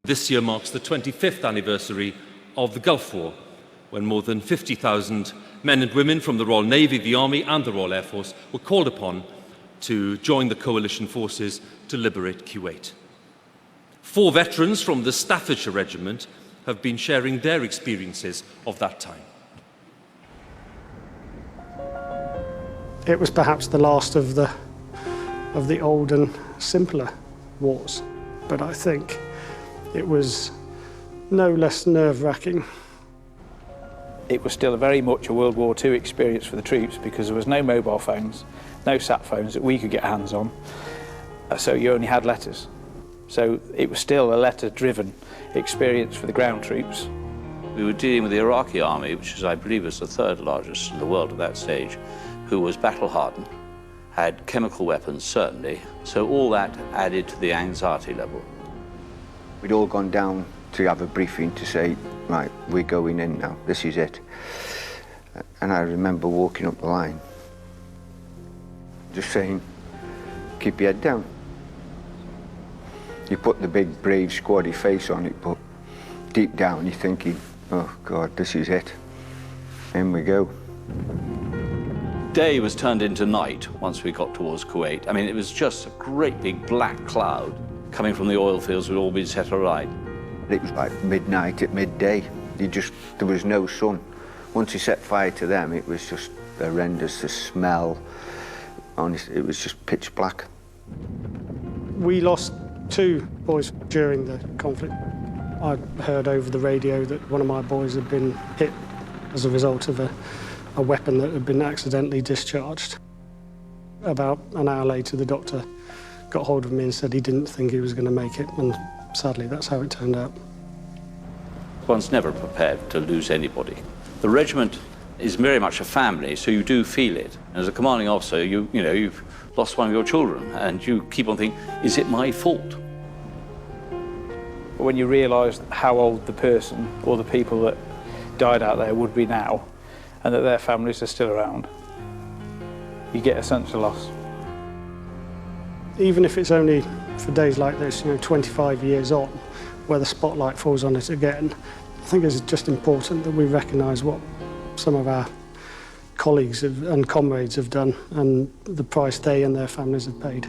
This year marks the 25th anniversary of the Gulf War, when more than 50,000 men and women from the Royal Navy, the Army and the Royal Air Force were called upon to join the coalition forces to liberate Kuwait. 4 veterans from the Staffordshire Regiment have been sharing their experiences of that time. It was perhaps the last of the old and simpler wars, but I think it was no less nerve-wracking. It was still very much a World War II experience for the troops because there was no mobile phones, no sat phones that we could get hands on, so you only had letters. So it was still a letter-driven experience for the ground troops. We were dealing with the Iraqi army, which is, I believe, was the 3rd largest in the world at that stage, who was battle-hardened, had chemical weapons, certainly, so all that added to the anxiety level. We'd all gone down to have a briefing to say, right, we're going in now, this is it. And I remember walking up the line, just saying, keep your head down. You put the big, brave, squaddy face on it, but deep down you're thinking, oh God, this is it. In we go. Day was turned into night once we got towards Kuwait. I mean, it was just a great big black cloud coming from the oil fields we'd all been set alight. It was like midnight at midday. There was no sun. Once you set fire to them, it was just horrendous, the smell. Honestly, it was just pitch black. We lost 2 boys during the conflict. I heard over the radio that one of my boys had been hit as a result of a weapon that had been accidentally discharged. About an hour later, the doctor got hold of me and said he didn't think he was going to make it, and sadly, that's how it turned out. One's never prepared to lose anybody. The regiment is very much a family, so you do feel it. As a commanding officer, you've lost one of your children, and you keep on thinking, is it my fault? When you realise how old the person or the people that died out there would be now, and that their families are still around, you get a sense of loss. Even if it's only for days like this, 25 years on, where the spotlight falls on it again, I think it's just important that we recognise what some of our colleagues and comrades have done and the price they and their families have paid.